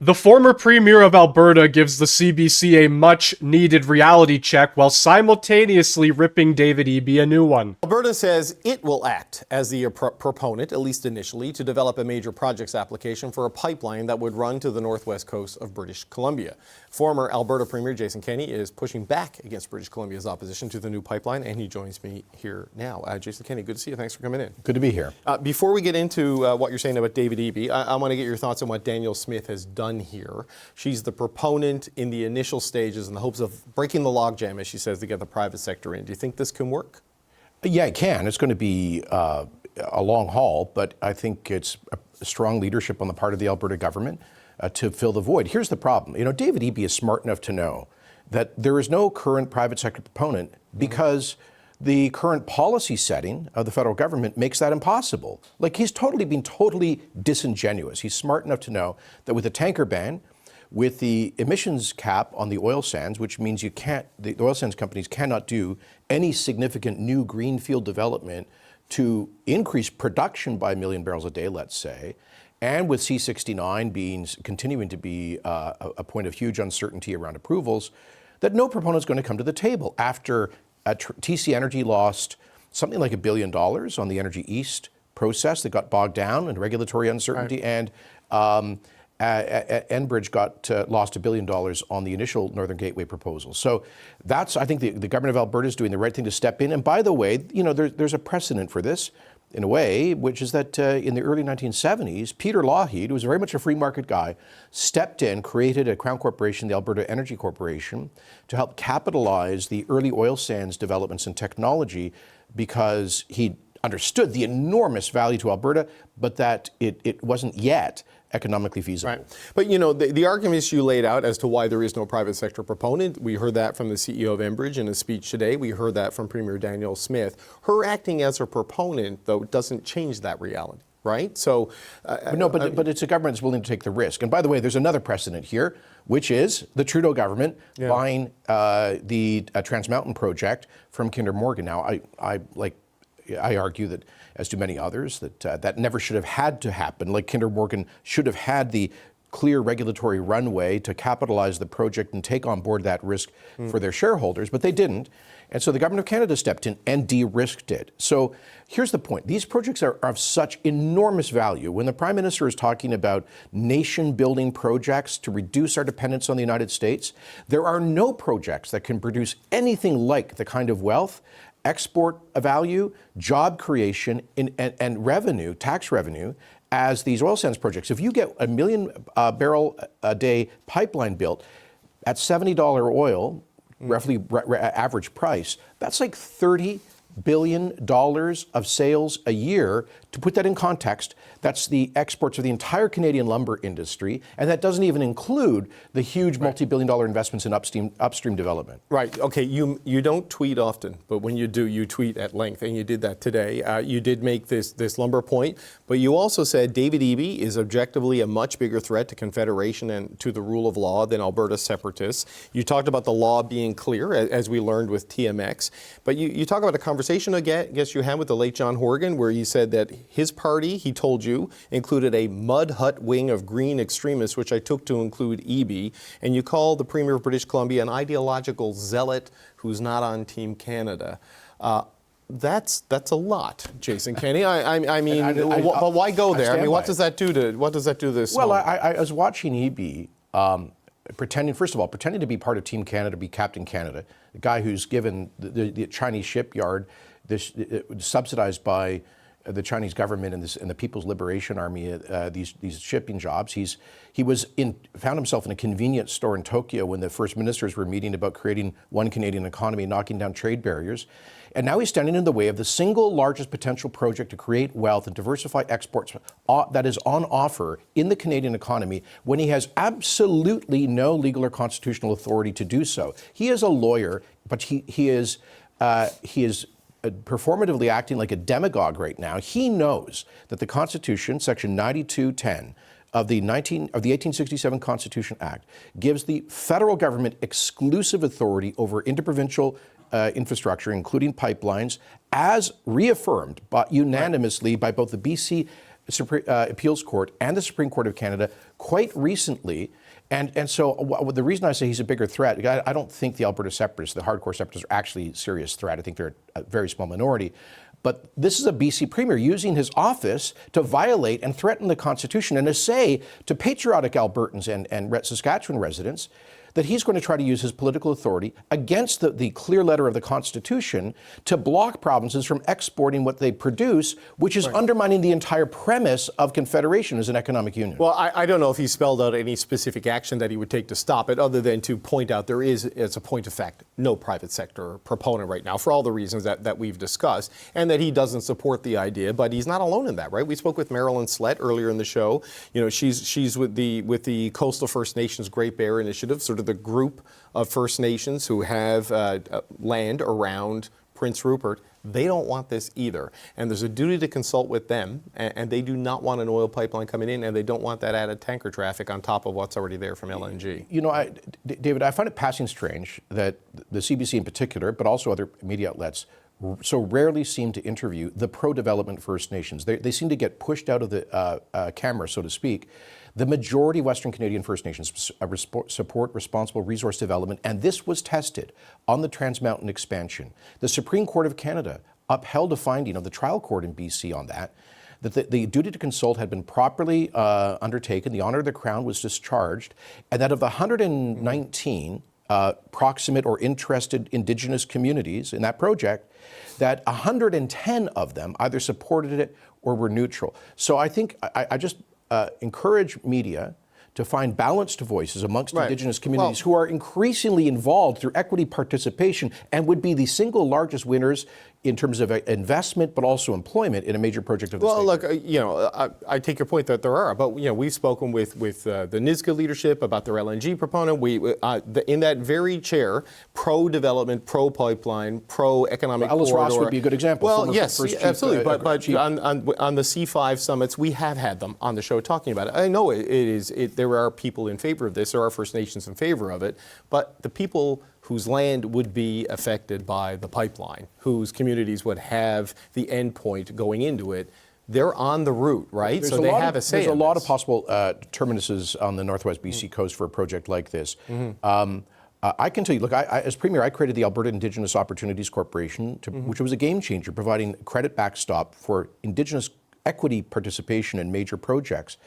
The former Premier of Alberta gives the CBC a much-needed reality check while simultaneously ripping David Eby a new one. Alberta says it will act as the proponent, at least initially, to develop a major projects application for a pipeline that would run to the northwest coast of British Columbia. Former Alberta Premier Jason Kenney is pushing back against British Columbia's opposition to the new pipeline, and he joins me here now. Jason Kenney, good to see you. Thanks for coming in. Good to be here. Before we get into what you're saying about David Eby, I want to get your thoughts on what Danielle Smith has done here. She's the proponent in the initial stages in the hopes of breaking the logjam, as she says, to get the private sector in. Do you think this can work? Yeah, it can. It's going to be a long haul, but I think it's a strong leadership on the part of the Alberta government to fill the void. Here's the problem. You know, David Eby is smart enough to know that there is no current private sector proponent because the current policy setting of the federal government makes that impossible. Like, he's been totally disingenuous. He's smart enough to know that with a tanker ban, with the emissions cap on the oil sands, which means the oil sands companies cannot do any significant new greenfield development to increase production by 1 million barrels a day, let's say, and with C-69 continuing to be a point of huge uncertainty around approvals, that no proponent's going to come to the table after TC Energy lost something like $1 billion on the Energy East process that got bogged down in regulatory uncertainty, right. And Enbridge lost $1 billion on the initial Northern Gateway proposal. So I think the government of Alberta is doing the right thing to step in. And by the way, you know, there's a precedent for this in a way, which is that in the early 1970s, Peter Lougheed, who was very much a free market guy, stepped in, created a Crown Corporation, the Alberta Energy Corporation, to help capitalize the early oil sands developments and technology because he understood the enormous value to Alberta, but that it wasn't yet economically feasible. Right. But you know, the arguments you laid out as to why there is no private sector proponent, we heard that from the CEO of Enbridge in a speech today. We heard that from Premier Danielle Smith. Her acting as a proponent, though, doesn't change that reality, right? So, but it's a government that's willing to take the risk. And by the way, there's another precedent here, which is the Trudeau government buying the Trans Mountain project from Kinder Morgan. Now, I argue that, as do many others, that never should have had to happen. Like, Kinder Morgan should have had the clear regulatory runway to capitalize the project and take on board that risk for their shareholders, but they didn't. And so the government of Canada stepped in and de-risked it. So here's the point. These projects are of such enormous value. When the Prime Minister is talking about nation-building projects to reduce our dependence on the United States, there are no projects that can produce anything like the kind of wealth, export value, job creation, and revenue, tax revenue, as these oil sands projects. If you get a 1 million barrel a day pipeline built at $70 oil, roughly average price, that's like $30 billion of sales a year. To put that in context, that's the exports of the entire Canadian lumber industry, and that doesn't even include the huge multi-billion-dollar investments in upstream development. Right. Okay. You don't tweet often, but when you do, you tweet at length, and you did that today. You did make this lumber point, but you also said David Eby is objectively a much bigger threat to Confederation and to the rule of law than Alberta separatists. You talked about the law being clear, as we learned with TMX, but you talk about a conversation I guess you had with the late John Horgan, where he said that his party, he told you, included a mud hut wing of green extremists, which I took to include Eby, and you called the Premier of British Columbia an ideological zealot who's not on Team Canada. That's a lot, Jason Kenney. I mean, but why go there? I mean, what does that do to this? Well, I was watching Eby pretending to be part of Team Canada, be Captain Canada, the guy who's given the Chinese shipyard this subsidized by the Chinese government and the People's Liberation Army, these shipping jobs. He found himself in a convenience store in Tokyo when the first ministers were meeting about creating one Canadian economy, knocking down trade barriers. And now he's standing in the way of the single largest potential project to create wealth and diversify exports that is on offer in the Canadian economy when he has absolutely no legal or constitutional authority to do so. He is a lawyer, but he is performatively acting like a demagogue right now. He knows that the Constitution, Section 9210 of the 1867 Constitution Act, gives the federal government exclusive authority over interprovincial infrastructure, including pipelines, as reaffirmed unanimously by both the BC Appeals Court and the Supreme Court of Canada quite recently. And so the reason I say he's a bigger threat, I don't think the Alberta separatists, the hardcore separatists, are actually a serious threat. I think they're a very small minority. But this is a BC Premier using his office to violate and threaten the Constitution and to say to patriotic Albertans and Saskatchewan residents that he's going to try to use his political authority against the clear letter of the Constitution to block provinces from exporting what they produce, which is undermining the entire premise of Confederation as an economic union. Well, I don't know if he spelled out any specific action that he would take to stop it, other than to point out there is, as a point of fact, no private sector proponent right now for all the reasons that we've discussed, and that he doesn't support the idea. But he's not alone in that, right? We spoke with Marilyn Slett earlier in the show. You know, she's with the Coastal First Nations Great Bear Initiative, sort of the group of First Nations who have land around Prince Rupert. They don't want this either. And there's a duty to consult with them, and they do not want an oil pipeline coming in, and they don't want that added tanker traffic on top of what's already there from LNG. You know, David, I find it passing strange that the CBC in particular, but also other media outlets, so rarely seem to interview the pro-development First Nations. They seem to get pushed out of the camera, so to speak. The majority of Western Canadian First Nations support responsible resource development, and this was tested on the Trans Mountain expansion. The Supreme Court of Canada upheld a finding of the trial court in BC on that the duty to consult had been properly undertaken, the honour of the Crown was discharged, and that of the 119 proximate or interested Indigenous communities in that project, that 110 of them either supported it or were neutral. So I think I just encourage media to find balanced voices amongst Indigenous communities who are increasingly involved through equity participation and would be the single largest winners in terms of investment, but also employment in a major project of this nature. Well, look, you know, I take your point that there are, but you know, we've spoken with the NISGA leadership about their LNG proponent. In that very chair, pro-development, pro-pipeline, pro-economic corridor. Ellis Ross would be a good example. Well, yes, absolutely. But on the C5 summits, we have had them on the show talking about it. I know there are people in favor of this. There are First Nations in favor of it, but the people whose land would be affected by the pipeline, whose communities would have the end point going into it, they're on the route, right? So they have a say. There's a lot of possible terminuses on the Northwest BC coast for a project like this. I can tell you, look, as Premier, I created the Alberta Indigenous Opportunities Corporation, which was a game changer, providing credit backstop for Indigenous equity participation in major projects.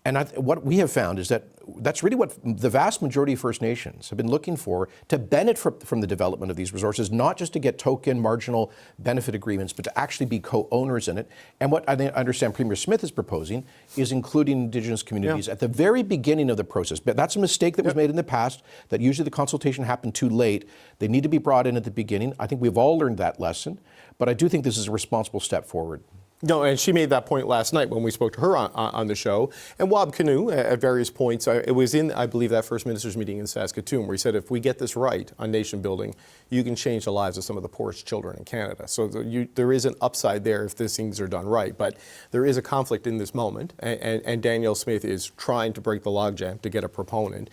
And what we have found is that that's really what the vast majority of First Nations have been looking for, to benefit from the development of these resources, not just to get token marginal benefit agreements, but to actually be co-owners in it. And what I understand Premier Smith is proposing is including Indigenous communities at the very beginning of the process. But that's a mistake that was made in the past, that usually the consultation happened too late. They need to be brought in at the beginning. I think we've all learned that lesson, but I do think this is a responsible step forward. No, and she made that point last night when we spoke to her on the show. And Wab Kinew, at various points, it was in, I believe, that First Minister's meeting in Saskatoon, where he said, if we get this right on nation building, you can change the lives of some of the poorest children in Canada. So there is an upside there if these things are done right. But there is a conflict in this moment, and Danielle Smith is trying to break the logjam to get a proponent.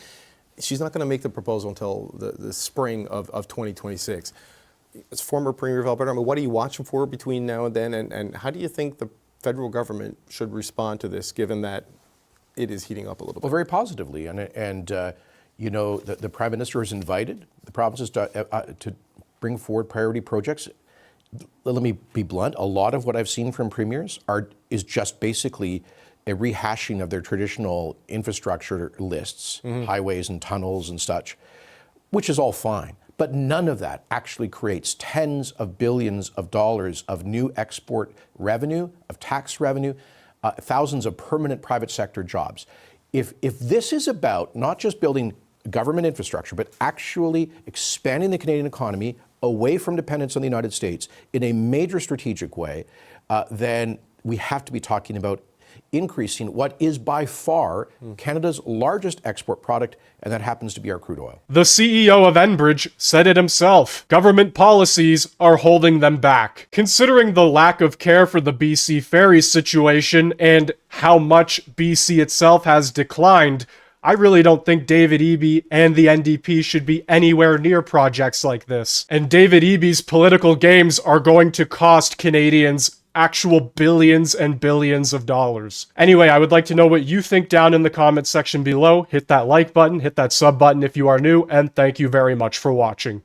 She's not going to make the proposal until the spring of 2026. As former Premier of Alberta, I mean, what are you watching for between now and then, and how do you think the federal government should respond to this, given that it is heating up a little bit? Well, very positively, and you know, the Prime Minister has invited the provinces to bring forward priority projects. Let me be blunt, a lot of what I've seen from premiers is just basically a rehashing of their traditional infrastructure lists, highways and tunnels and such, which is all fine. But none of that actually creates tens of billions of dollars of new export revenue, of tax revenue, thousands of permanent private sector jobs. If this is about not just building government infrastructure, but actually expanding the Canadian economy away from dependence on the United States in a major strategic way, then we have to be talking about increasing what is by far Canada's largest export product, and that happens to be our crude oil. The CEO of Enbridge said it himself. Government policies are holding them back. Considering the lack of care for the BC ferries situation and how much BC itself has declined, I really don't think David Eby and the NDP should be anywhere near projects like this. And David Eby's political games are going to cost Canadians actual billions and billions of dollars. Anyway, I would like to know what you think down in the comments section below. Hit that like button, hit that sub button if you are new, and thank you very much for watching.